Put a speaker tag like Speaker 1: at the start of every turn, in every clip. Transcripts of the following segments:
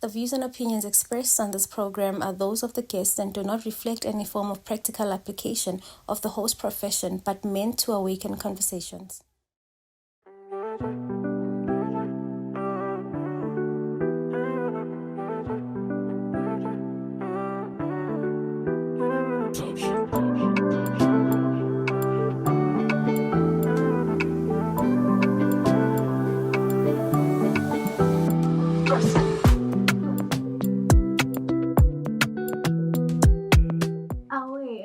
Speaker 1: The views and opinions expressed on this program are those of the guest and do not reflect any form of practical application of the host profession, but meant to awaken conversations.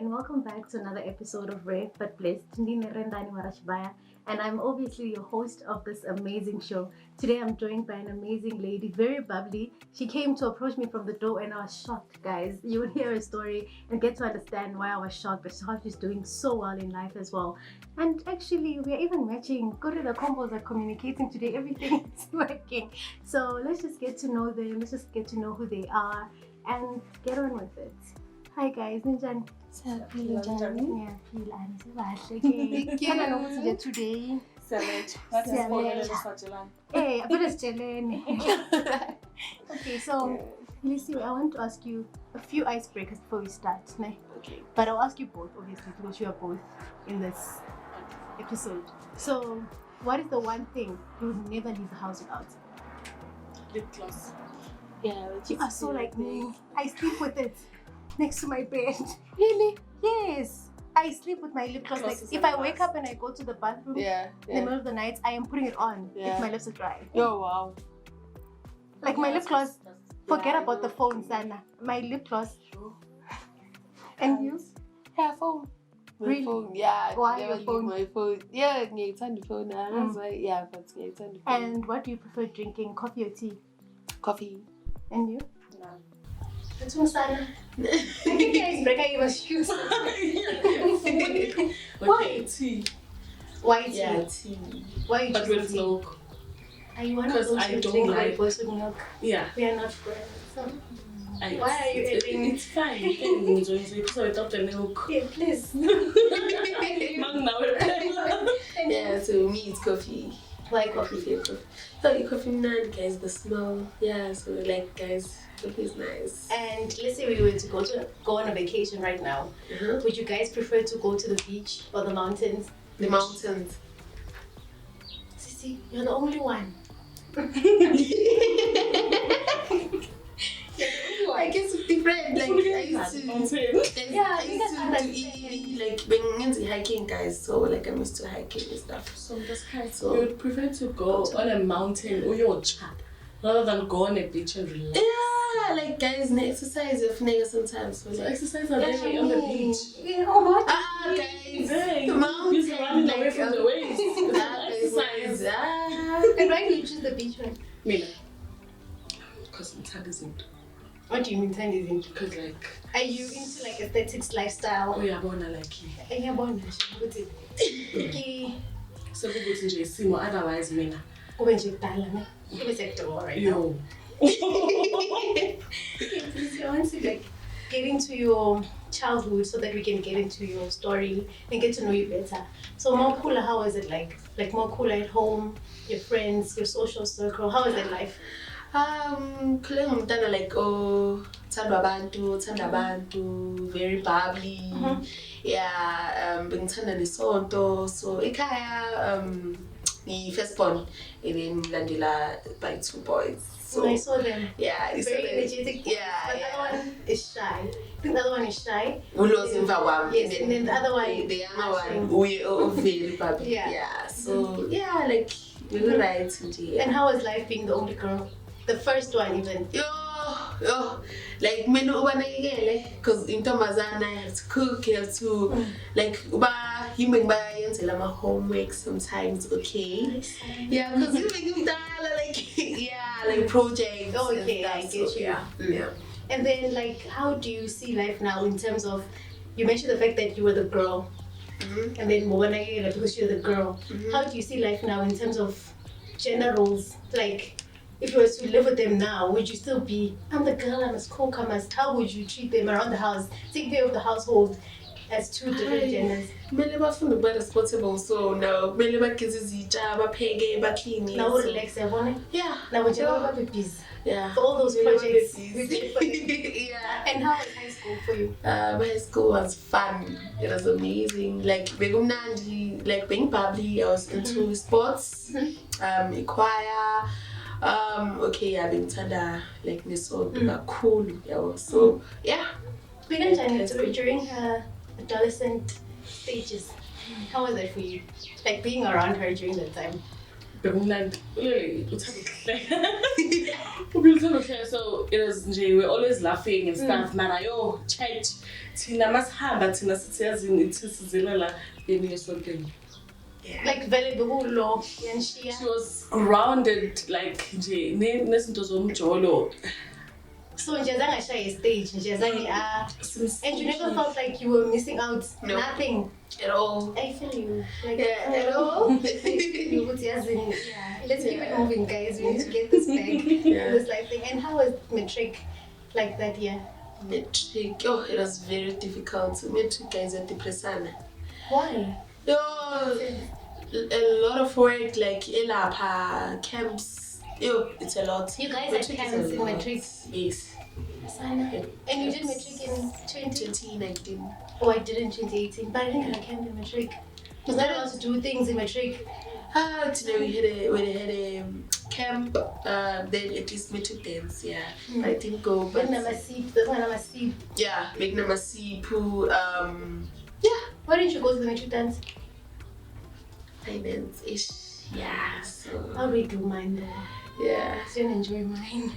Speaker 1: Welcome back to another episode of Rare but Blessed. Rendani, Ratshibaya, and I'm obviously your host of this amazing show. Today I'm joined by an amazing lady, very bubbly. She came to approach me from the door and I was shocked, guys. You will hear her story and get to understand why I was shocked, but how she's doing so well in life as well. And actually, we are even matching. Good at the combos are communicating today. Everything is working. So let's just get to know them. Let's just get to know who they are and get on with it. Hi guys, Ninjani.
Speaker 2: Thank
Speaker 1: you. Today. Hey, okay, so Philisiwe, I want to ask you a few icebreakers before we start.
Speaker 2: Okay.
Speaker 1: But I'll ask you both, obviously, because you are both in this episode. So, what is the one thing you would never leave the house without?
Speaker 2: Lip gloss.
Speaker 1: Yeah, you are so like me. I sleep with it next to my bed.
Speaker 2: Really?
Speaker 1: Yes. I sleep with my lip gloss. Like if I wake up and I go to the bathroom in the middle of the night, I am putting it on if my lips are dry.
Speaker 2: Oh wow.
Speaker 1: Like my lip gloss, forget about the phone, Sana. My lip gloss. And you?
Speaker 2: Yeah, phone.
Speaker 1: Really?
Speaker 2: Phone. Yeah.
Speaker 1: Why your phone?
Speaker 2: My phone. Yeah, it's on the phone. That's why. Yeah, but it's on the phone.
Speaker 1: And what do you prefer drinking, coffee or tea?
Speaker 2: Coffee.
Speaker 1: And you?
Speaker 2: No.
Speaker 1: That's one, Sana. Icebreaker, you must choose.
Speaker 2: Why? Tea.
Speaker 1: Why tea?
Speaker 2: Yeah, tea.
Speaker 1: Why you
Speaker 2: but
Speaker 1: choose
Speaker 2: with
Speaker 1: tea?
Speaker 2: milk.
Speaker 1: Are you one of those who drink rooibos with milk?
Speaker 2: Yeah.
Speaker 1: We are not friends. So
Speaker 2: Why
Speaker 1: are you eating?
Speaker 2: It's fine. You can enjoy it without the milk.
Speaker 1: Yeah, please.
Speaker 2: Yeah, so me it's coffee.
Speaker 1: Why coffee?
Speaker 2: So coffee none, guys, the smell. Yeah, so like guys, coffee is nice.
Speaker 1: And let's say we were to go on a vacation right now. Would you guys prefer to go to the beach or the mountains?
Speaker 2: The mountains.
Speaker 1: Sissy, you're the only one.
Speaker 2: I guess it's different. Like I used to eat like when into hiking, guys. So like I'm used to hiking and stuff.
Speaker 3: So that's kind of so you would prefer to go on a mountain or your chat rather than go on a beach and relax.
Speaker 2: Yeah, like guys, exercise of niggas sometimes.
Speaker 3: So exercise on the beach.
Speaker 1: You know what?
Speaker 2: Guys,
Speaker 3: the
Speaker 2: mountain,
Speaker 3: you're running away from the waves.
Speaker 2: Exercise.
Speaker 1: And why do you choose the beach one?
Speaker 3: Mina, because it's isn't.
Speaker 1: What do you mean time isn't?
Speaker 3: Because like,
Speaker 1: are you into like aesthetics lifestyle?
Speaker 3: Oh yeah, born like you.
Speaker 1: Yeah, born okay.
Speaker 3: So we go to JC, otherwise Mina.
Speaker 1: Ube nje kudala ne. Ube sekudala right now.
Speaker 3: Yo.
Speaker 1: Please, I want to like get into your childhood so that we can get into your story and get to know you better. So more cooler, how was it like? Like more cooler at home, your friends, your social circle. How was that life?
Speaker 2: Khule ngumntana like thanda abantu, very bubbly. Yeah, bengithanda nesonto. So ekhaya first born and then landela by 2 boys.
Speaker 1: So I saw them.
Speaker 2: Yeah,
Speaker 1: very energetic.
Speaker 2: Yeah,
Speaker 1: but the other one is shy. I think the other one is shy.
Speaker 2: Yes,
Speaker 1: and then the other one,
Speaker 2: the younger one, we are very bubbly. Yeah. So yeah, like we were right.
Speaker 1: And how was life being the only girl? The first one even.
Speaker 2: Yo, like menu because in Tamazana I have to cook, you have to like you make my homework sometimes, okay? Yeah, because you make them like projects.
Speaker 1: Okay, I get you.
Speaker 2: Yeah.
Speaker 1: And then like how do you see life now in terms of, you mentioned the fact that you were the girl, and then because you're the girl, how do you see life now in terms of gender roles? Like if you were to live with them now, would you still be, I'm the girl, I must cook, how would you treat them around the house, take care of the household, as two different genders.
Speaker 2: Kumele bafunde ukuba responsible, so now kumele bageze izitsha, bapheke, bakline.
Speaker 1: Now relax, yabona?
Speaker 2: Yeah.
Speaker 1: Now we're just be busy.
Speaker 2: Yeah.
Speaker 1: For all those projects.
Speaker 2: Yeah.
Speaker 1: And how was high school for you?
Speaker 2: My school was fun. It was amazing. Like begumnandi, like being bubbly. I was into sports, choir. Okay, I've been tada like this so cool. Yeah. So yeah.
Speaker 1: During her adolescent stages, how was that for you? Like being around her during that time?
Speaker 3: So it was we're always laughing and stuff. Marayo, chat, tina masahamba, tina sitiyazini, itisizilala, yemi something.
Speaker 1: Like very behulo,
Speaker 3: she was grounded like nesinto zomjolo.
Speaker 1: So nje zange shaya stage, nje zange and you never felt like you were missing out?
Speaker 2: No.
Speaker 1: Nothing
Speaker 2: at all.
Speaker 1: I feel you. Like,
Speaker 2: At all.
Speaker 1: Let's keep it moving, guys. We need to get this back. This life thing. And how was Matric like that year?
Speaker 2: Matric, it was very difficult. Matric guys are depressing.
Speaker 1: Why?
Speaker 2: A lot of work, like elapa camps. It's a lot.
Speaker 1: You guys had camps in Matric?
Speaker 2: Yes.
Speaker 1: And you did Matric in
Speaker 2: 2019.
Speaker 1: Oh, I did in 2018, but I didn't have a camp in Matric. Was not allowed to do things in Matric.
Speaker 2: Today we had a camp, then at least Matric dance, yeah. I didn't go, but yeah, make namasipu, yeah.
Speaker 1: Why didn't you go to the Matric dance?
Speaker 2: Finance-ish, yeah, so.
Speaker 1: I really do mine though.
Speaker 2: Yeah.
Speaker 1: I didn't enjoy mine.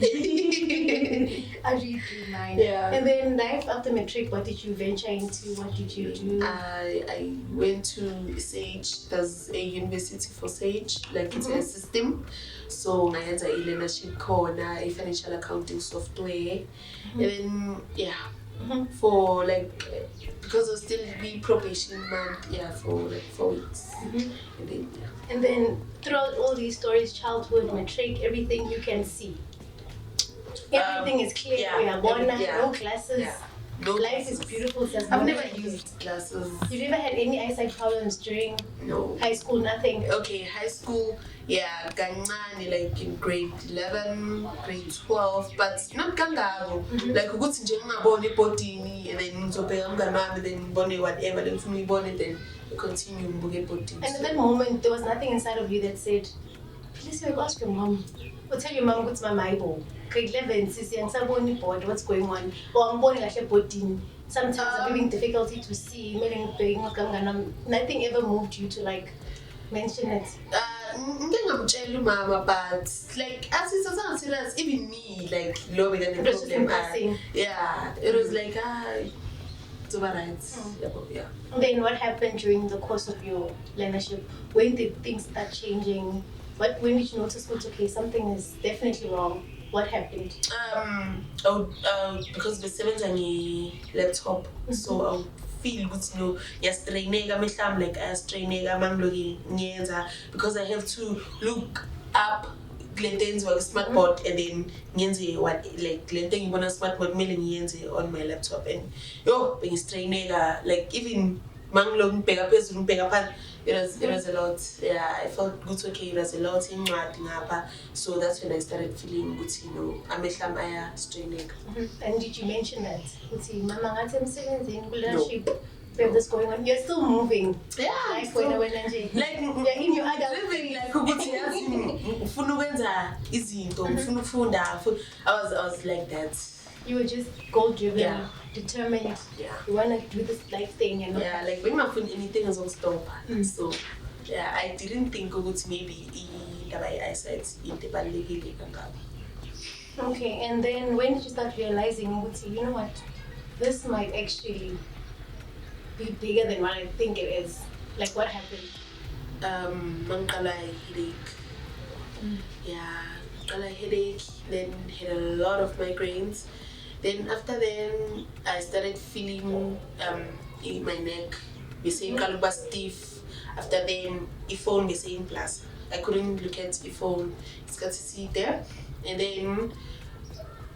Speaker 1: I really do mine.
Speaker 2: Yeah.
Speaker 1: And then life after Matric, what did you venture into? What did you do?
Speaker 2: I went to Sage. There's a university for Sage, like it's a system. So I had a learnership corner, a financial accounting software, and then for like because I'll still be probation month, for like 4 weeks,
Speaker 1: and then throughout all these stories, childhood, Matric, everything you can see. Everything is clear. We are born now, no glasses.
Speaker 2: Yeah. No
Speaker 1: Life
Speaker 2: glasses.
Speaker 1: is beautiful.
Speaker 2: I've never used glasses.
Speaker 1: You never had any eyesight problems during high school? Nothing.
Speaker 2: Okay, high school, kancane, like in grade 11, grade 12, but not kangako. Like ukuthi nje ngingabona ebhodini and then ngizobheka umngane wami then ngibone whatever then ngifuna uyibone then continue ngibuke ebhodini.
Speaker 1: And at that moment there was nothing inside of you that said, Philisiwe, ask your mom. Or tell your mom, what's my Bible? Grade 11, sisi, angisaboni board, what's going on? Or angiboni kahle ebhodini. Sometimes I'm having difficulty to see. Nothing ever moved you to like mention it.
Speaker 2: Ngingamtshela umama, but like as it's serious, even me, like loving and
Speaker 1: it was just embarrassing.
Speaker 2: It was like it's alright. Yeah.
Speaker 1: And then what happened during the course of your learnership? When did things start changing? When did you notice, okay, something is definitely wrong? What happened?
Speaker 2: Because the seventh and laptop, so I would feel good, yastrainega mehlam like yastrainega mamlogi nyenza because I have to look up Glenden's work smart board and then nyenze what like Glenden you smart board mailing nyenze on my laptop and being strainega like even manglog pega pezu pega pan. It was a lot. Yeah, I felt good. Okay, it was a lot in ngapa. So that's when I started feeling good. Amehlam aya straining.
Speaker 1: And did you mention that? Mama, I'm leadership. We have this going on. You're still moving.
Speaker 2: Yeah.
Speaker 1: Like when I went like you're in your adult
Speaker 2: living like ufuna ukwenza izinto, ufuna ufunda. I was like that.
Speaker 1: You were just goal driven, determined.
Speaker 2: Yeah.
Speaker 1: You wanna do this life thing and
Speaker 2: like when I find anything is on stop. So I didn't think maybe my eyesight in the ballet.
Speaker 1: Okay, and then when did you start realizing, you know what, this might actually be bigger than what I think it is? Like what happened?
Speaker 2: Mangala headache. Mangala headache. Then had a lot of migraines. Then after then, I started feeling in my neck, the same kaluba stiff. After then, phone the same plus. I couldn't look at phone. It's got to see there. And then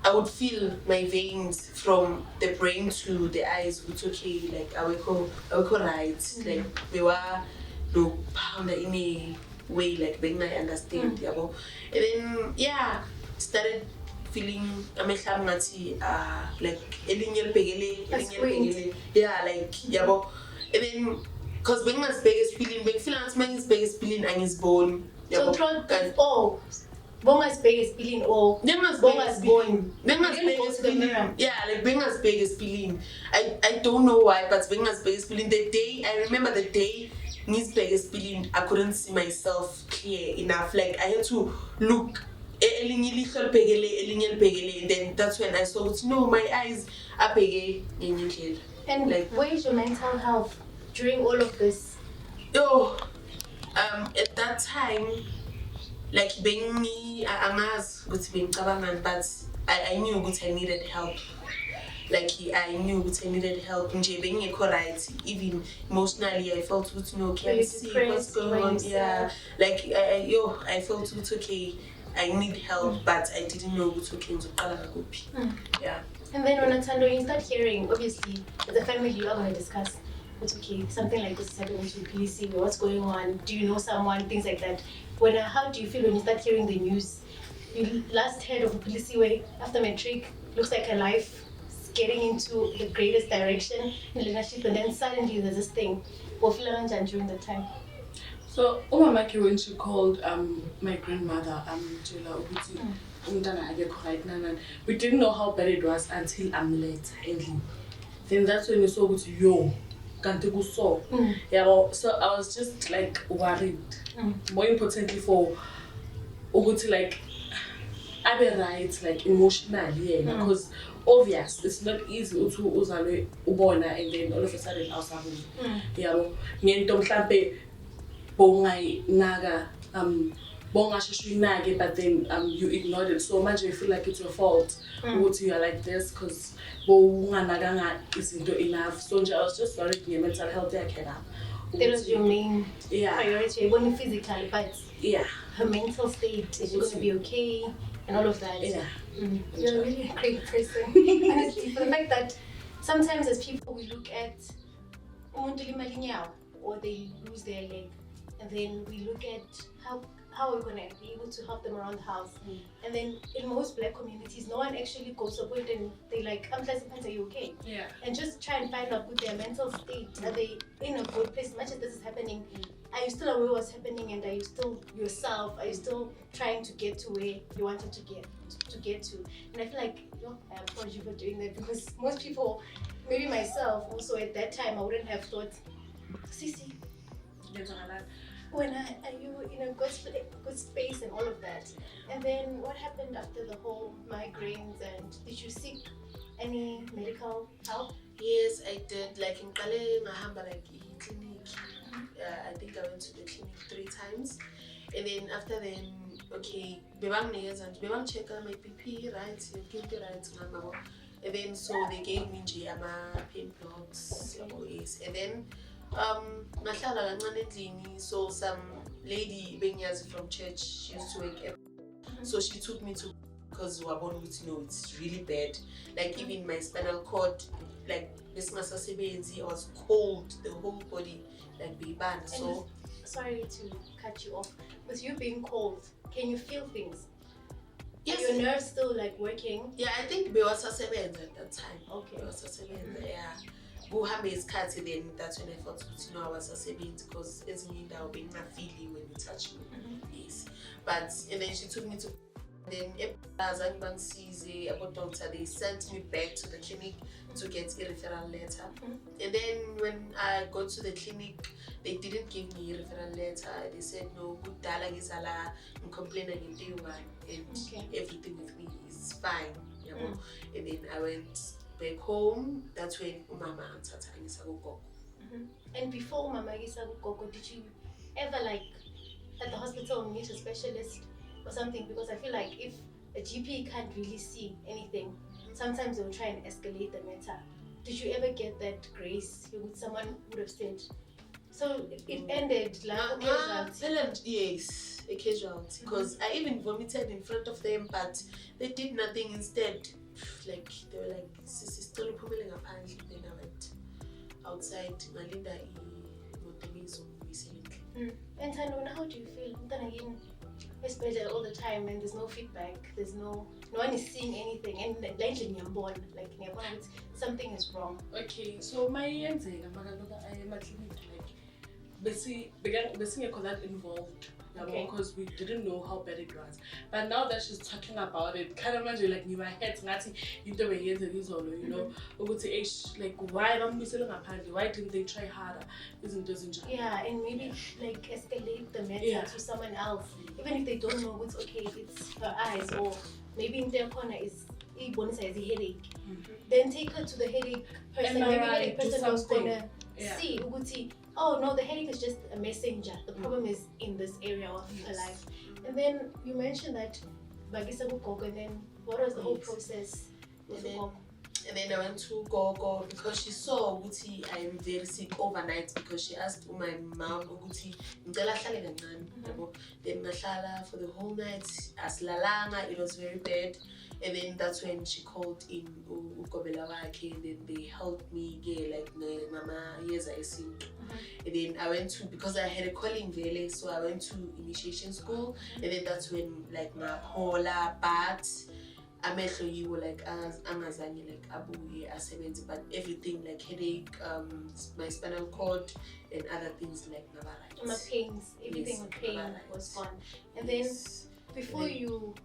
Speaker 2: I would feel my veins from the brain to the eyes. It's okay, like I will right, like we were no pound in a way like being I understand, and then started feeling like and then because being as big as feeling as big as feeling and his bone.
Speaker 1: So Bonga's big as feeling or Bonga's bone.
Speaker 2: Being as big as feeling. Yeah, like being as big as feeling. I don't know why, but being as big as feeling. The day I remember the day his big as feeling, I couldn't see myself clear enough. Like I had to look. And then that's when I saw no, my eyes are big.
Speaker 1: And like, where is your mental health during all of this?
Speaker 2: At that time, like being me, but I knew that I needed help. Like I knew that I needed help. Being correct, even emotionally, I felt okay. See what's going on. Yeah, like I felt okay. I need help, but I didn't know what's okay. Yeah.
Speaker 1: And then when you start hearing, obviously, as a family, you are going to discuss. It's okay, something like this is happening to Philisiwe, what's going on, do you know someone, things like that. How do you feel when you start hearing the news? You last heard of Philisiwe after Matric, looks like her life is getting into the greatest direction in leadership, and then suddenly there's this thing. During that time.
Speaker 3: So, Umamaki, when she called my grandmother, we didn't know how bad it was until I'm late, ending. Then that's when we saw yo. So I was just like worried. More importantly for like I be right like emotionally, because obvious it's not easy to uzalwe ubona and then all of a sudden awusabi. Ngento mhlambe bongay naga but then you ignored it so much. You feel like it's your fault. You are like this because isn't enough. So I was just worried your mental health.
Speaker 1: That was your main priority. It wasn't physical, but her mental state is going to be okay and all of that. You're really a great person. Honestly, for the fact that sometimes as people we look at or they lose their leg, and then we look at how we're gonna be able to help them around the house. And then in most black communities, no one actually goes to a point and they like, I'm pleasant, are you okay? And just try and find out with their mental state. Are they in a good place? Much as this is happening, are you still aware what's happening, and are you still yourself? Are you still trying to get to where you wanted to get to? And I feel like I applaud you for doing that, because most people, maybe myself also at that time, I wouldn't have thought, Sisi, when are you in a good space and all of that? And then what happened after the whole migraines, and did you seek any medical help?
Speaker 2: Yes, I did. Like in Kale, like clinic. I think I went to the clinic 3 times. And then after then, okay, bebang check my PP, right? Right, and then so they gave me pain blocks, and then so some lady from church, she used to work so she took me to, because it's really bad, like even my spinal cord, like this I was cold, the whole body like banned. So
Speaker 1: sorry to cut you off, with you being cold, can you feel things?
Speaker 2: Yes.
Speaker 1: Are your nerves still like working?
Speaker 2: Yeah, I think we was at that time.
Speaker 1: Okay.
Speaker 2: Buhambe is cut, then that's when I thought, I was a sebent, because it's me that will be not feeling when you touch me. Yes. But and then she took me to, then as anyone sees about doctor, they sent me back to the clinic to get a referral letter. And then when I got to the clinic, they didn't give me a referral letter. They said no, good dala gizala, and complaining and everything with me is fine. And then I went back home. That's when Mama answered Gogo.
Speaker 1: And before Mama Gogo, did you ever like at the hospital meet a specialist or something? Because I feel like if a GP can't really see anything, sometimes they'll try and escalate the matter. Did you ever get that grace? Someone would have said, So it ended like
Speaker 2: yes, a casualty. Because I even vomited in front of them, but they did nothing. Instead, like they were like, "Sisi, still pulling up." Then I went outside. Malinda
Speaker 1: And Tandona, how do you feel? Then again, especially all the time, and there's no feedback. There's no one is seeing anything, and like something is wrong.
Speaker 3: Okay, so my answer, I am at limit, like, basically that involved. Because we didn't know how bad it was. But now that she's talking about it, kind of imagine like in my head, you know, like why didn't they try harder?
Speaker 1: Yeah, and maybe like escalate the matter to someone else, even if they don't know what's okay, it's her eyes, or maybe in their corner is a headache. Then take her to the headache person. Maybe the headache person was gonna see oh no, the headache is just a messenger. The problem is in this area of her life. And then you mentioned that Bagisa Gogo, and then what was the whole process?
Speaker 2: And then I went to Gogo because she saw Uguti I am very sick overnight, because she asked my mom Uguti then Mashala for the whole night as Lalanga, it was very bad. And then that's when she called in Ukobelawake, and then they helped me get like Mama years I see. And then I went to, because I had a calling vele, so I went to initiation school, and then that's when like my Paula, but I met you like as Amazani, like Abuye, Asebenzi, but everything like headache, my spinal cord, and other things like Navarite.
Speaker 1: My pains, everything with pain was gone. And then before you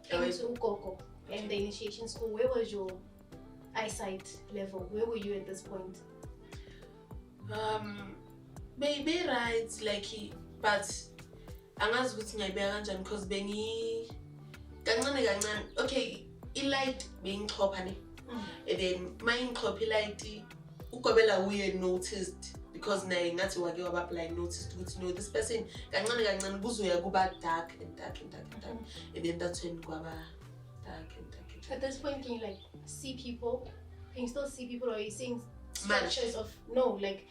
Speaker 1: came to Ukoko and the initiation school, where was your eyesight level? Where were you at this point?
Speaker 2: Maybe right, like, but angazi ukuthi ngiyabeka kanjani because kancane okay, ilight bengixhopha ne, and then my ngixhopha ilight ukobela uye noticed, because naye ngathi wake waba-blind, noticed ukuthi no, this person kancane kuzoya kuba dark and dark, and then that's when kwaba dark.
Speaker 1: At this point, can you like see people? Can you still see people, or are you seeing structures of like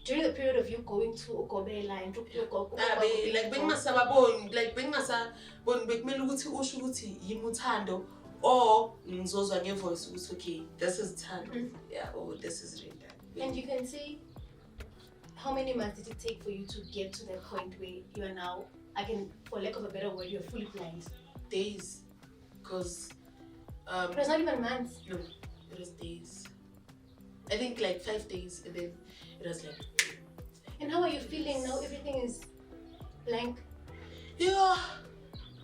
Speaker 1: during the period of you going to Ukobela and
Speaker 2: like bengasababoni, like bengasaboni, bekumele ukuthi usho ukuthi yimuthando or ngizozwa ngevoice ukuthi okay, this is Thando, or this is Rendani.
Speaker 1: And you can see how many months did it take for you to get to that point where you are now, for lack of a better word, you're fully blind?
Speaker 2: Days, because
Speaker 1: it was not even months.
Speaker 2: No, it was days. I think like 5 days, and then it was like.
Speaker 1: And how are you feeling now? Everything is blank.
Speaker 2: Yeah,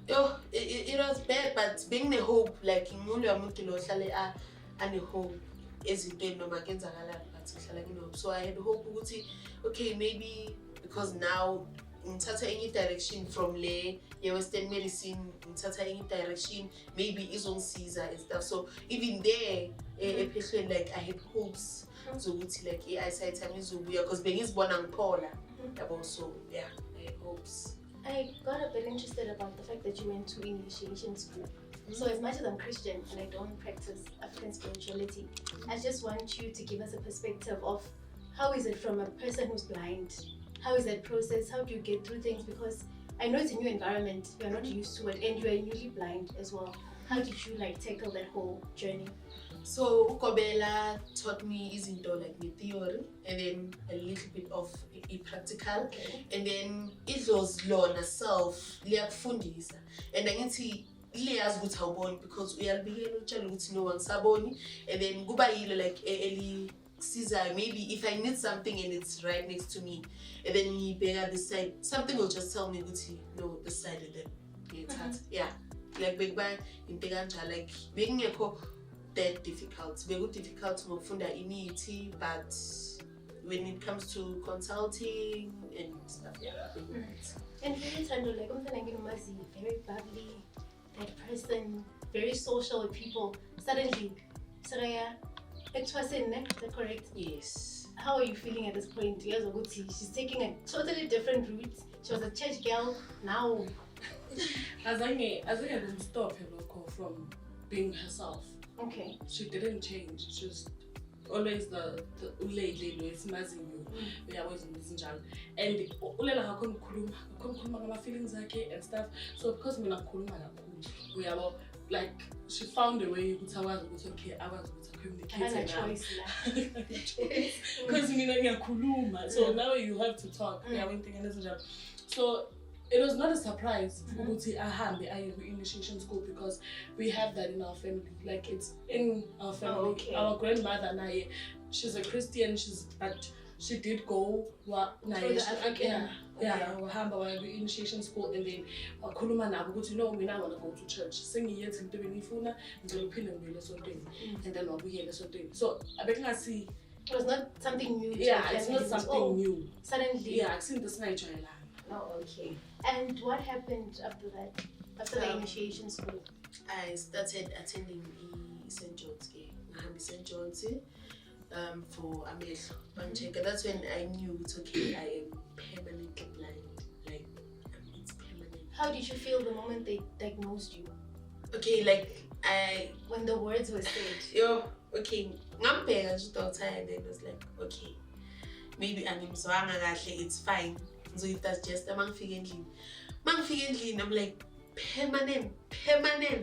Speaker 2: it was bad, but being the hope, like ngulu yamuntu lo hlale ane hope ezinto noma kenzakala but hlala ngino. So I had hope ukuthi okay, maybe because now ngithatha any direction from le Western medicine, ngithatha any direction, maybe izongisiza and stuff. So even there, like I had hopes. So like eyesight time izobuya because bengizibona ngiphola. So yeah, I had hopes.
Speaker 1: I got a bit interested about the fact that you went to initiation school. So as much as I'm Christian and I don't practice African spirituality, I just want you to give us a perspective of how is it from a person who's blind? How is that process? How do you get through things? Because I know it's a new environment, you're not used to it, and you are newly blind as well. How did you tackle that whole journey?
Speaker 2: So Ukobela taught me izinto like the theory, and then a little bit of practical, and then it was lona self liyakufundisa, and angithi liyazi ukuthi awuboni because uyalibikela utshela ukuthi no wangisaboni, and then kuba yilo like elisizayo, maybe if I need something and it's right next to me, and then ngibheka this side, something will just tell me ukuthi no, this side, and then like bekuba into kanjalo, like bekungekho that difficult. Very difficult to funda imithi, but when it comes to consulting and stuff,
Speaker 1: And really Thando, like very bubbly, that person, very social with people. Suddenly, Saraya, it was in is that correct?
Speaker 2: Yes.
Speaker 1: How are you feeling at this point? She's taking a totally different route. She was a church girl, now.
Speaker 3: As I didn't stop her from being herself.
Speaker 1: Okay.
Speaker 3: She didn't change. Just always the ulele esimaziyo uyabo izinto ezinjalo and ulela akakhona ukukhuluma ngama feelings akhe and stuff, so because mina ngikhuluma kakhulu uyabo like she found a way ukuthi akwazi ukuthi okay akwazi ukuthi communicate because mina ngiyakhuluma, so now you have to talk uyabo into ezinjalo. So it was not a surprise ukuthi ahambe aye ku-initiation school because we have that in our family, like it's in our family. Our grandmother naye, she's a Christian, but she did go wahamba waya ku-initiation school and then wakhuluma nabo ukuthi no mina I want to go to church, sengiyenza into benifuna ngizolophinde ngibuyele esontweni and then wabuyela esontweni. So abekungasi,
Speaker 1: it was not something new.
Speaker 3: It's not something new.
Speaker 1: Suddenly
Speaker 3: akusinto esingayijwayelanga.
Speaker 1: Oh, okay. And what happened after that? After the initiation school?
Speaker 2: I started attending St. John's. I had St. John's for amehlo. That's when I knew it's okay. I am permanently blind. Like it's permanent.
Speaker 1: How did you feel the moment they diagnosed you?
Speaker 2: Okay, like
Speaker 1: when the words were said.
Speaker 2: Okay. Ngampeka nje doctor and then I was like, okay, maybe angimzwanga kahle, it's fine. So if that's just mangifika endlini, I'm like permanent.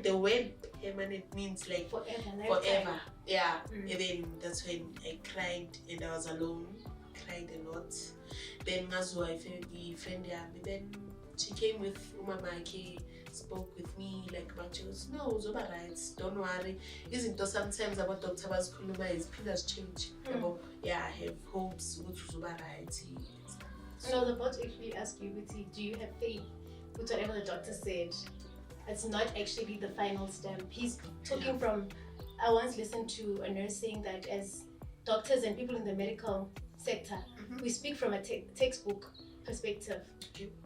Speaker 2: The word permanent means like forever. Yeah. And then that's when I cried and I was alone. Cried a lot. Then ngazwa a friend yami. Then she came with umama, spoke with me like she goes, no, uzoba right, don't worry. Isn't sometimes about Dr. Bazikhuluma his pillars change. Yeah, I have hopes uzoba right.
Speaker 1: And I was about to actually ask you, do you have faith with whatever the doctor said? It's not actually the final stamp. He's talking from, I once listened to a nurse saying that as doctors and people in the medical sector, we speak from a textbook perspective,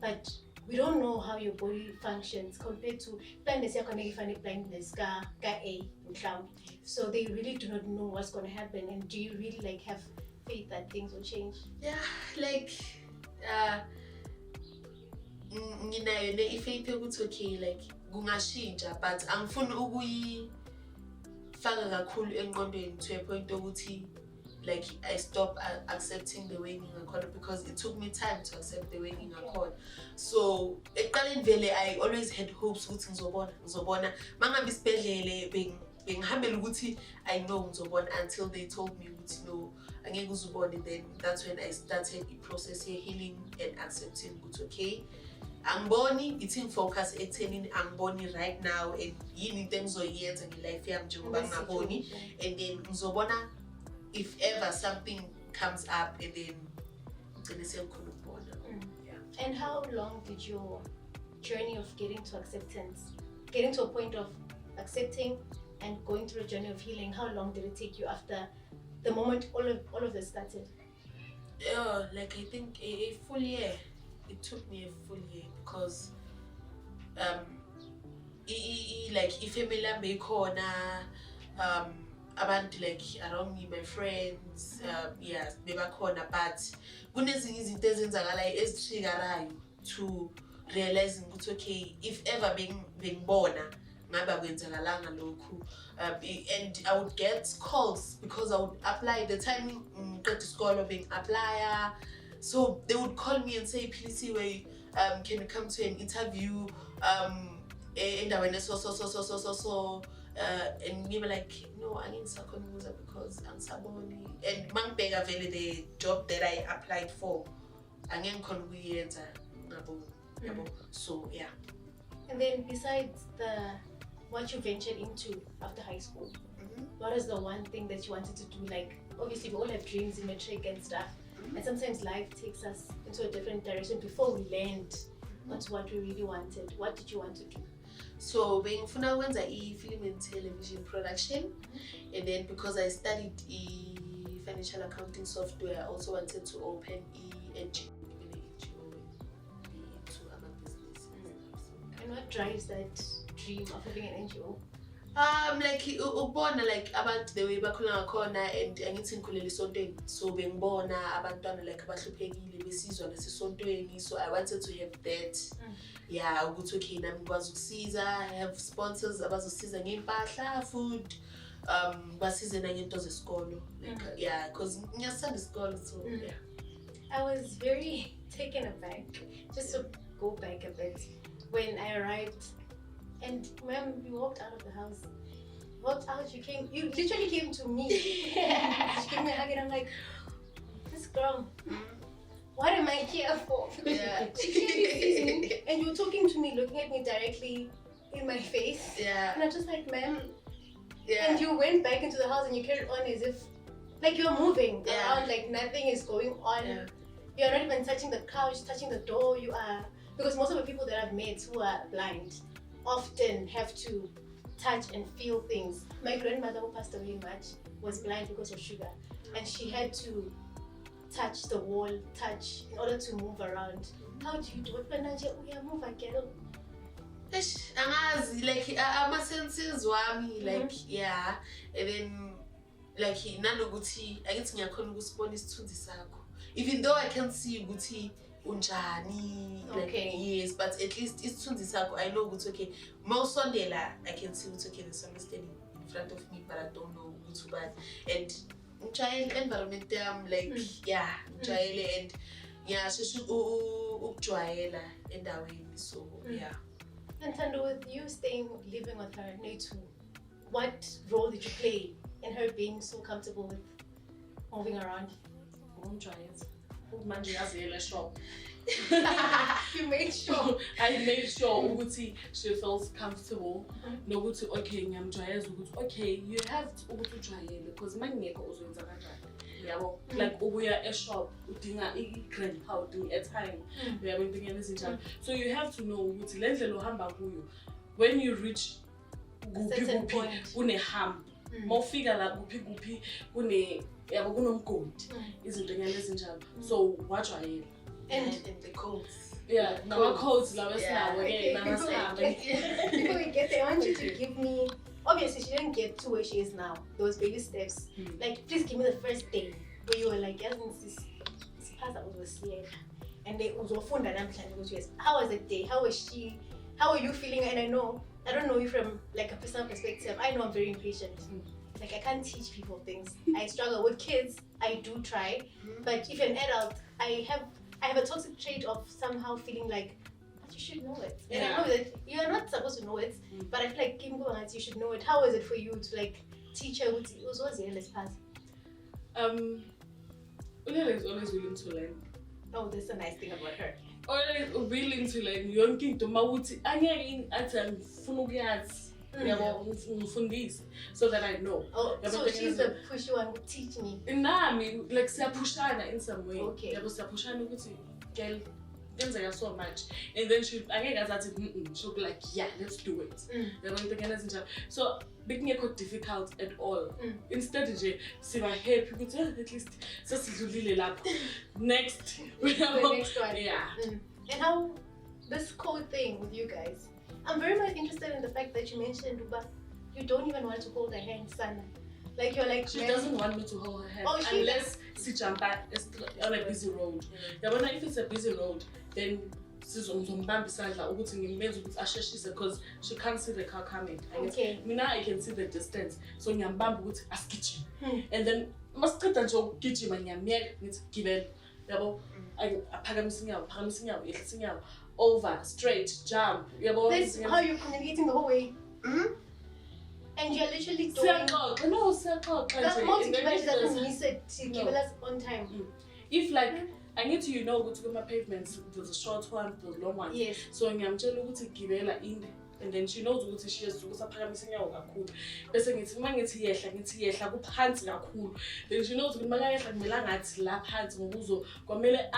Speaker 1: but we don't know how your body functions compared to blindness. Blindness, so they really do not know what's going to happen. And do you really like have faith that things will change?
Speaker 2: Yeah, like nginayo le ifaith ukuthi okay like kungashintsha, but angifuni ukuyifaka kakhulu engqondweni to a point ukuthi like I stop accepting the way ngingakhona, because it took me time to accept the way ngingakhona. So eqaleni vele I always had hopes ukuthi ngizobona mangabe isibhedlele bengihambela ukuthi I know ngizobona, until they told me ukuthi no angeke uzubone. Then that's when I started the process of healing and accepting ukuthi okay angiboni, ithi focus ekuthenini angiboni right now and yini into engizoyenza ngelife yami njengoba ngingaboni, and then ngizobona if ever something comes up and then ngicine sengikhona ukubona.
Speaker 1: And how long did your journey of getting to a point of accepting and going through a journey of healing, how long did it take you after the moment all of this started?
Speaker 2: Like I think a full year. It took me a full year because like ifamily yami bekhona, abantu like around me, my friends, yes bebakhona, but kunezinye izinto ezenzakalayo ezitriggerayo to realizing ukuthi okay if ever bengibona ngabe akwenzakalanga lokhu, and I would get calls because I would apply the time ngiqeda isikole bengi-apply. So they would call me and say, Philisiwe, can you come to an interview? And we were like, no, I need to because I'm saboni. And mangibeka vele the job that I applied for, angeke kuyenza ngabo. So yeah.
Speaker 1: And then besides what you ventured into after high school, what is the one thing that you wanted to do? Like obviously we all have dreams in Matric and stuff. And sometimes life takes us into a different direction before we land onto what we really wanted. What did you want to do?
Speaker 2: So bengifuna ukwenza film and television production, and then because I studied financial accounting software, I also wanted to open NGO into other business.
Speaker 1: And what drives that dream of having an NGO?
Speaker 2: Like ubona like abantu the way bakhula ngakhona, and angithi ngikhulele esontweni, so bengibona abantwana like abahluphekile besizwa nasesontweni, so I wanted to have that. Yeah, ukuthi okay nami ngikwazi ukusiza, I have sponsors abazosiza ngempahla, food, basize nangento zesikolo like yeah because ngiyasanda isikolo so yeah.
Speaker 1: I was very taken aback, just to go back a bit, when I arrived and ma'am, you walked out of the house. Walked out, you literally came to me. She gave me a hug and I'm like, this girl, what am I here for?
Speaker 2: Yeah.
Speaker 1: She clearly sees me and you're talking to me, looking at me directly in my face.
Speaker 2: Yeah.
Speaker 1: And I'm just like, ma'am.
Speaker 2: Yeah.
Speaker 1: And you went back into the house and you carried on as if, like you're moving around, like nothing is going on.
Speaker 2: Yeah.
Speaker 1: You're not even touching the couch, touching the door. You are, because most of the people that I've met who are blind often have to touch and feel things. My grandmother, who passed away in March, was blind because of sugar, and she had to touch the wall, in order to move around. How do you do it? We are move again.
Speaker 2: Angazi like ama senses wami like yeah, and then like nanokuthi akithi ngiyakhona ukusibona isithunzi sakho, even though I can't see ukuthi unjani like
Speaker 1: okay.
Speaker 2: Yes, but at least isithunzi sakho I know ukuthi okay mawusondela I can see ukuthi okay there's someone standing in front of me but I don't know ukuthi ubani, and ngijayele environment yami like yeah ngijayele and yeah sheshe ukujwayela endaweni so yeah.
Speaker 1: And Thando, with you living with her, Netu, what role did you play in her being so comfortable with moving around?
Speaker 3: Shop.
Speaker 1: You made sure.
Speaker 3: I made sure ukuthi she feels comfortable. Nokuthi okay ngiyamjwayeza ukuthi okay you have to ukujwayela because mangekho uzoyenza kanjani. Yabo like ubuya e-shop udinga i-grandpa udinga airtime uyabo into ezinjalo, so you have to know ukuthi le ndlela ohamba kuyo when you reach kuphi kune hump mawufika la kuphi kune yabo kunomgodi izinto ezinjalo, so wajwayela
Speaker 2: And the codes.
Speaker 3: Yeah, nama codes lawa esinawo ke
Speaker 1: Before we get there, I want you to give me. Obviously, she didn't get to where she is now. Those baby steps. Like, please give me the first day where you were like, yes, this past that was here, and they was ofunda namhlanje. How was the day? How was she? How are you feeling? And I don't know you from like a personal perspective. I know I'm very impatient. Like I can't teach people things. I struggle with kids. I do try, but if you're an adult, I have a toxic trait of somehow feeling like, but you should know it. And I know that you're not supposed to know it, but I feel like you should know it. How is it for you to like teach her what was the endless path?
Speaker 3: Ulela is always willing to learn.
Speaker 1: Oh, that's a nice thing about her.
Speaker 3: Always willing to learn. Yonke into mawuthi angeke athi angifuna ukuyazi. Yabo ngifundise so that I know.
Speaker 1: Oh, so she's the pushy one who teach me.
Speaker 3: Nami like siyapushana in some way.
Speaker 1: Okay.
Speaker 3: Yabo siyapushana ukuthi girl kenzeka so much, and then she angeke azathi she'll be like yeah let's do it. Yabo into ezinjalo. So bekungekho difficult at all. Instead nje siba happy ukuthi at least sesidlulile lapho. Next.
Speaker 1: The next one.
Speaker 3: Yeah.
Speaker 1: And how this code thing with you guys. I'm very much interested in the fact that you mentioned, Uba, you don't even want to hold her hand, Sana. Like you're like.
Speaker 3: She doesn't want me to hold her hand unless she jump back on a busy road. Yeah, if it's a busy road, then sizombamba isandla ukuthi ngimenze ukuthi asheshise because she can't see the car coming.
Speaker 1: Okay.
Speaker 3: Mina I can see the distance, so ngiyambamba ukuthi asigijime. And then masiqeda nje ukugijima ngiyamyeka ngithi gibela. Yabo aphakamisa inyawo, yehlisa inyawo. Over, straight, jump.
Speaker 1: That's how you're communicating the whole way. And you're literally doing. That multi-device doesn't miss it. Give us on time.
Speaker 3: If like I need to go to my pavements. There's a short one, there's a long one.
Speaker 1: Yes.
Speaker 3: So I'm telling you in. And then she knows ukuthi she has to usaphakamisa inyawo kakhulu. Bese ngithi mangithi yehla kuphansi kakhulu. Then she knows ukuthi makayehla kumele ngathi la phansi ngokuzo kwamele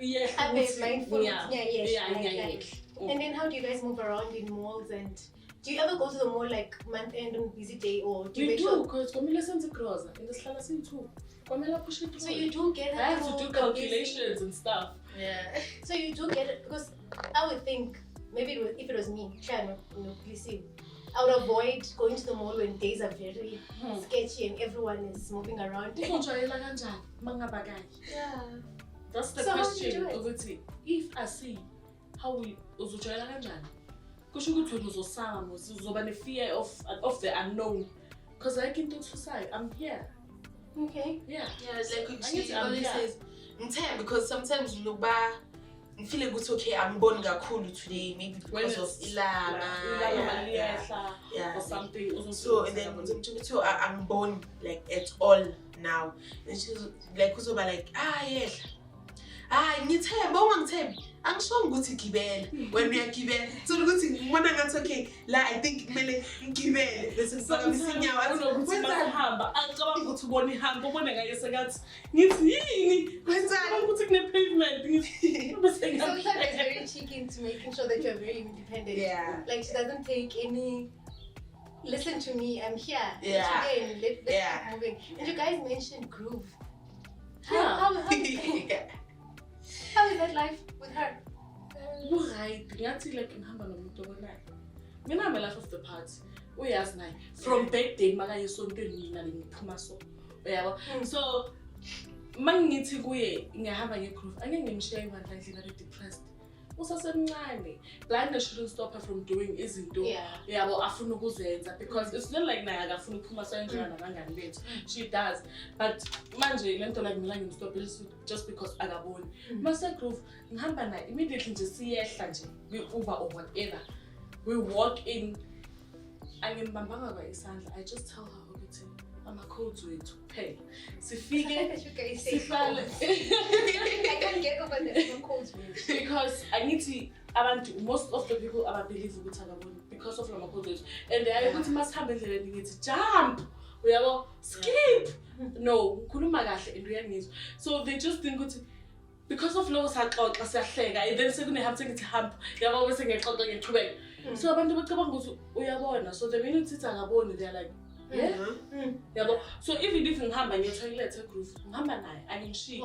Speaker 3: yehla
Speaker 1: ukuthi mindful.
Speaker 3: Yeah.
Speaker 1: And then how do you guys move around in malls, and do you ever go to the mall like month end on busy day, or do you
Speaker 3: we
Speaker 1: make
Speaker 3: do
Speaker 1: sure?
Speaker 3: Because kwamele senze groza and sihlala siyi-2. Kwamele push it through.
Speaker 1: So you do get it.
Speaker 3: I have to do calculations and stuff.
Speaker 2: Yeah.
Speaker 1: So you do get it, because I would think maybe if it was me, Philisiwe, I would avoid going to the mall when days are very sketchy and everyone is moving around.
Speaker 3: Yeah. That's the question. If I see how we uzojoyela kanjani, kusho ukuthi uzosama uzoba ne fear of the unknown. because I can do suicide. I'm here.
Speaker 1: Okay.
Speaker 3: Yeah.
Speaker 2: Yeah, it's like
Speaker 3: I
Speaker 2: she always says, because sometimes you know, I feel like it's okay. I'm born kakhulu today, maybe because of ilanga,
Speaker 3: or something.
Speaker 2: So and then I'm born like at all now, and she's like, yeah. Ngithemba ungangithembi angisho ukuthi gibele wena uyagibela so ukuthi ngibona ngathi okay la I think kumele ngigibele bese ngiphakamisa inyawo
Speaker 3: athi hamba angicabanga ukuthi ubona ihamba ubone ngaye sekathi ngithi yini
Speaker 2: wenzani
Speaker 3: ukuthi kune pavement ngithi bese
Speaker 1: Sometimes it's very cheeky into making sure that you're very independent.
Speaker 2: Yeah.
Speaker 1: Like she doesn't take any. Listen to me, I'm here.
Speaker 2: Yeah.
Speaker 1: Again, let's keep moving. And you guys mentioned groove. How is that life with her?
Speaker 3: Right, ngathi like ngihamba nomuntu obonayo. Mina I'm a life of the party. Uyazi naye from back day maka yesontweni mina ngiphuma so. Uyabo. So mangithi kuye ngihamba ngegroove angeke ngimshiye ibandla endlini le depressed. Usasemncane. Blindness shouldn't stop her from doing izinto. Yabo afuna ukuzenza because it's not like naye akafuna ukuphuma so enjoy nabangani bethu. She does. But manje lento like mina ngimstop just because akaboni. Mase groove ngihamba naye immediately nje siyehla nje we Uber or whatever. We walk in angimbambanga kwa isandla. I just tell her ukuthi ama-codes wethu kuphela sifike sihlale
Speaker 1: I can't get over the codes
Speaker 3: because angithi abantu most of the people ababelieve ukuthi akaboni because of lama-codes wethu and they ukuthi masihambe endleleni ngithi jump uyabo skip no ngikhuluma kahle and uyangizwa so they just think ukuthi because of lokho saxoxa siyahleka and then sekunehambe sengithi hamp yabo bese ngiyexoxa ngiqhubeka so abantu bacabanga ukuthi uyabona so the minute sithi akaboni they are like yabo so even if ngihamba nge-toilet groove ngihamba naye angishiyi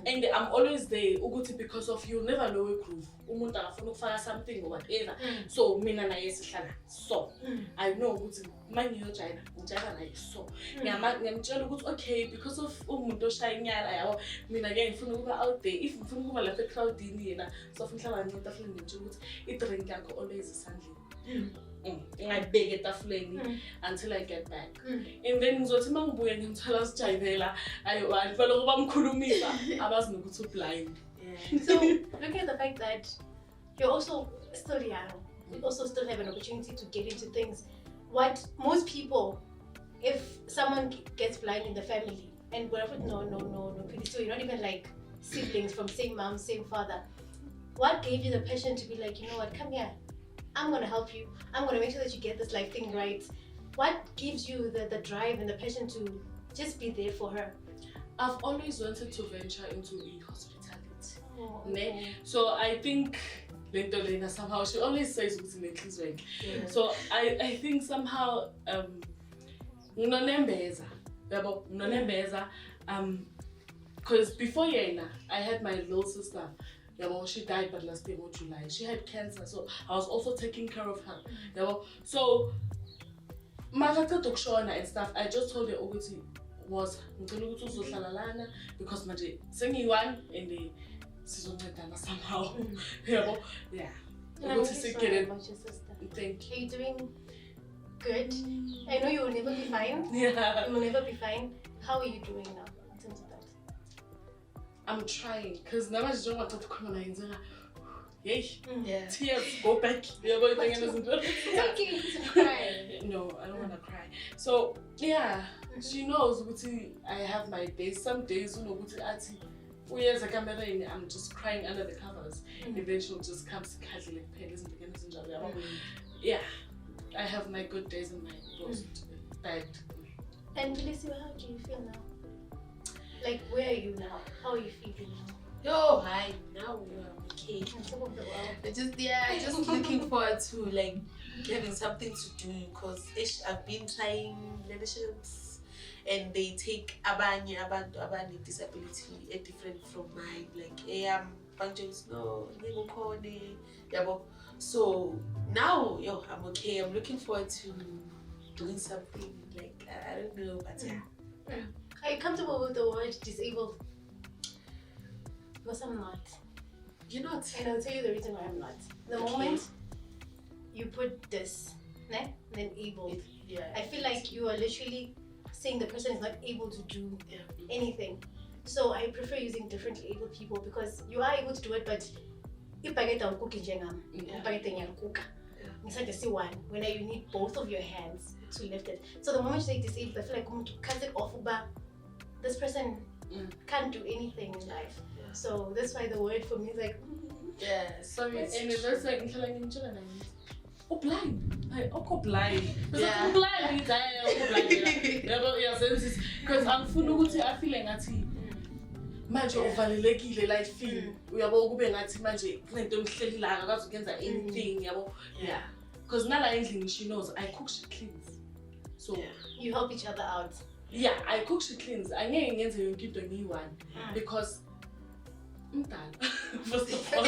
Speaker 3: and I'm always there ukuthi because of you never know a groove umuntu akafuna ukufaka something or whatever so mina naye sihlala so I know ukuthi mangiyojoyina ngijayina naye so ngiyamtshela ukuthi okay because of umuntu oshaya inyala yabo mina ke ngifuna ukuba out there if ngifuna ukuba lapha ecrowdini yena so ngifuna hlala ngitafuleni ngitshela ukuthi i-drink yakho always isandleni ngibeke etafuleni until I get back and then ngizothi mangibuye ngimthola sijayivela ayo bantu baloku bamkhulumisa abazi nokuthi blind.
Speaker 1: So looking at the fact that you're also still young, you also still have an opportunity to get into things. What most people, if someone gets blind in the family and whatever, no, Philisiwe, you're not even like siblings from same mom, same father. What gave you the passion to be like, you know what, come here, I'm gonna help you. I'm gonna make sure that you get this life thing right. What gives you the drive and the passion to just be there for her?
Speaker 3: I've always wanted to venture into hospitality. Okay. So I think Lena somehow she always says what's in the so I think somehow because before Yena I had my little sister. Yeah, well, she died but last year July. She had cancer, so I was also taking care of her. Yeah, well, so Matric and stuff. I just told her ukuthi was because manje sengiyi-1 and the sizoncedana somehow. Yeah, well, yeah.
Speaker 1: I'm really sorry about your sister.
Speaker 3: Thank you.
Speaker 1: Are you doing good? I know you will never be fine.
Speaker 3: Yeah.
Speaker 1: You will never be fine. How are you doing now in terms of that?
Speaker 3: I'm trying, because now I just don't want to come on and
Speaker 2: yeah.
Speaker 3: Tears go back. You're going to
Speaker 1: okay to cry.
Speaker 3: No, I don't want to cry. So yeah, she knows I have my days. Some days, you know, I'm just crying under the covers. And then she'll just come casually like pay listen to yeah, I have my good days and my bad.
Speaker 1: And Philisiwe, how do you feel now? Like, where are you now? How are you feeling now?
Speaker 2: Yo, hi. Now we're okay. Just looking forward to like having something to do because I've been trying leaderships and they take abanye disability different from mine. Like, functions no, so now I'm okay. I'm looking forward to doing something like I don't know, but yeah.
Speaker 1: Are you comfortable with the word disabled? Because I'm not.
Speaker 2: You're not?
Speaker 1: And I'll tell you the reason why I'm not. The moment you put this ne? Than able.
Speaker 2: Yeah.
Speaker 1: I feel like you are literally saying the person is not able to do anything. So I prefer using differently able people because you are able to do it, but if I get a cooking jengam, if I get a cook, inside the C1, when you need both of your hands to lift it. So the moment you say disabled, I feel like I'm to cut it off, but this person can't do anything in life.
Speaker 2: Yeah.
Speaker 1: So that's why the word for me is like,
Speaker 2: yeah, sorry.
Speaker 3: And that's like oh, blind. I'm blind.
Speaker 2: Yeah.
Speaker 3: I'm blind. Because I'm full I feel like that manje uvalelekile like feel uyabo kube ngathi manje kunento emhleli la akwazi ukwenza anything yabo. Yeah. Because nala endlini she knows I cook, she cleans. So
Speaker 1: you help each other out.
Speaker 3: Yeah, I cook, she cleans. Angeke ngenze yonke into ngiyi-one because umdala. First of all.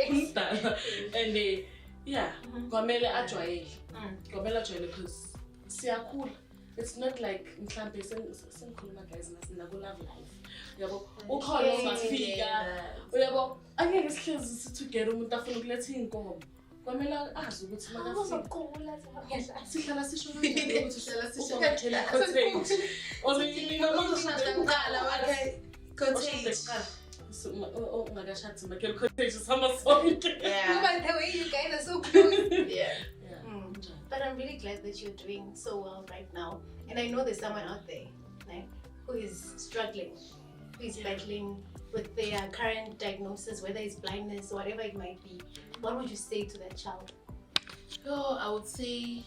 Speaker 3: Umdala. And yeah, kwamele ajwayele. Kwamele ajwayele because siyakhula. It's not like mhlambe sengikhuluma guys naku love life. Yabo ukhona ongafika. Uyabo angeke sihlezi sithugela umuntu afuna ukuletha inkomo. Kwamele azi ukuthi makafika. Sihlala sisho kanjani ukuthi sihlala sisho kanjani cottage. Only
Speaker 2: ngaqala wakhe cottage.
Speaker 3: So ungakashadi makelo cottage sama sonke.
Speaker 1: Yeah. But the way you guys are so close.
Speaker 2: Yeah.
Speaker 1: But I'm really glad that you're doing so well right now. And I know there's someone out there like, who is struggling, who is battling with their current diagnosis, whether it's blindness or whatever it might be. What would you say to that child?
Speaker 2: Oh, I would say,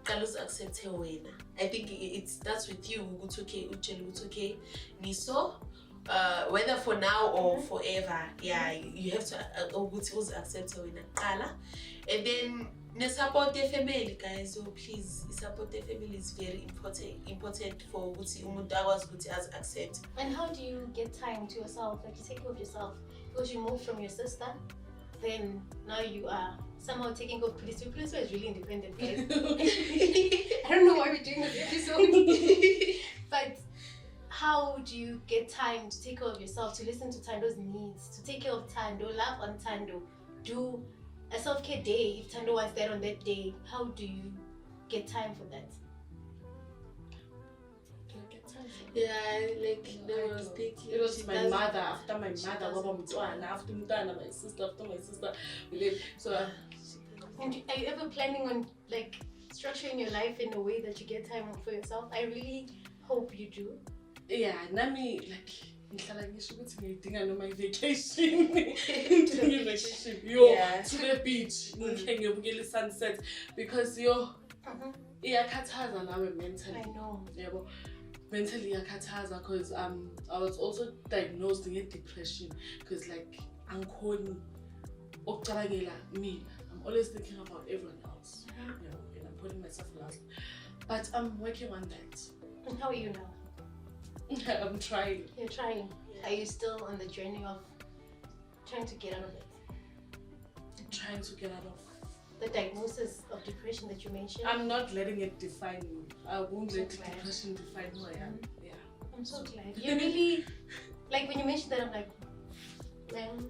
Speaker 2: Carlos accept her winner. I think it starts with you. It's okay, it's okay. Niso, whether for now or forever, yeah, you have to accept her winner. And then support the family, guys. So please support the family is very important for umuntu akwazi as accept.
Speaker 1: And how do you get time to yourself? Like you take care of yourself because you moved from your sister, then now you are somehow taking care of Philisiwe. Philisiwe is really independent, guys. I don't know why we're doing this episode, but how do you get time to take care of yourself, to listen to Tando's needs, to take care of Tando, love on Tando, do a self-care day if Tando wants that on that day? How do you get time for that?
Speaker 2: Yeah, like there was thinking.
Speaker 3: It was my mother, after my mother, after my sister, we lived. So
Speaker 1: and are you ever planning on like structuring your life in a way that you get time for yourself? I really hope you do.
Speaker 3: Yeah, nami like ngihlala ngisho ukuthi ngiyidinga noma vacation. To the beach, ngiyobukela sunset because iyakhathaza nawe mentally.
Speaker 1: I know.
Speaker 3: Yebo. Mentally iyakhathaza because I was also diagnosed with depression because like angikhoni ukucabangela mina. I'm always thinking about everyone else. You know, and I'm putting myself last. But I'm working on that.
Speaker 1: And how are you now?
Speaker 3: I'm trying.
Speaker 1: You're trying. Are you still on the journey of trying to get out of it?
Speaker 3: I'm trying to get out of
Speaker 1: the diagnosis of depression that you mentioned?
Speaker 3: I'm not letting it define me. I won't let depression define who I am. Yeah.
Speaker 1: I'm so glad. You really, like when you mentioned that, I'm like, man,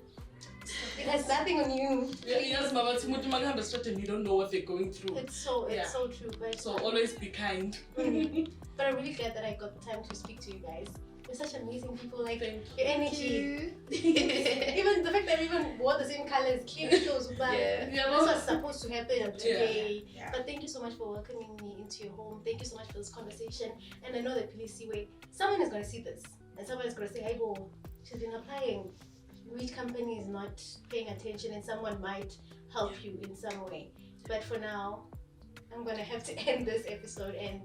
Speaker 1: it has nothing on you.
Speaker 3: Yes, Mama, you don't know what they're going through.
Speaker 1: It's so true. But
Speaker 3: so always be kind.
Speaker 1: But I'm really glad that I got the time to speak to you guys. You're such amazing people, like your energy. Even the fact that we even wore the same colors clearly shows this was supposed to happen today. Yeah. But thank you so much for welcoming me into your home. Thank you so much for this conversation. And I know that Philisiwe, someone is going to see this and someone is going to say, hey, bo, she's been applying. Which company is not paying attention, and someone might help you in some way. But for now, I'm going to have to end this episode and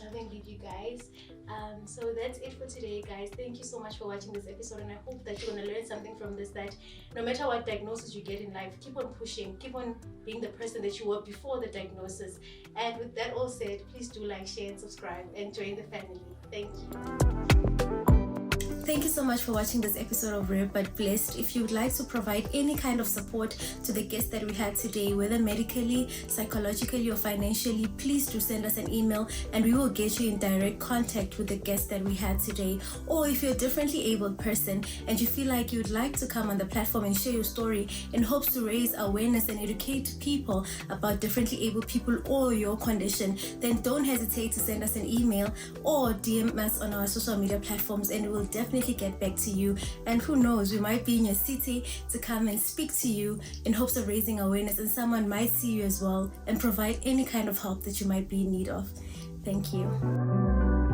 Speaker 1: loving leave you guys. So that's it for today, guys. Thank you so much for watching this episode, and I hope that you're going to learn something from this, that no matter what diagnosis you get in life, keep on pushing, keep on being the person that you were before the diagnosis. And with that all said, please do like, share and subscribe and join the family. Thank you. thank you so much for watching this episode of Rare But Blessed. If you would like to provide any kind of support to the guest that we had today, whether medically, psychologically, or financially, please do send us an email and we will get you in direct contact with the guest that we had today. Or if you're a differently abled person and you feel like you'd like to come on the platform and share your story in hopes to raise awareness and educate people about differently abled people or your condition, then don't hesitate to send us an email or DM us on our social media platforms and we'll definitely get back to you. And who knows, we might be in your city to come and speak to you in hopes of raising awareness, and someone might see you as well and provide any kind of help that you might be in need of. Thank you.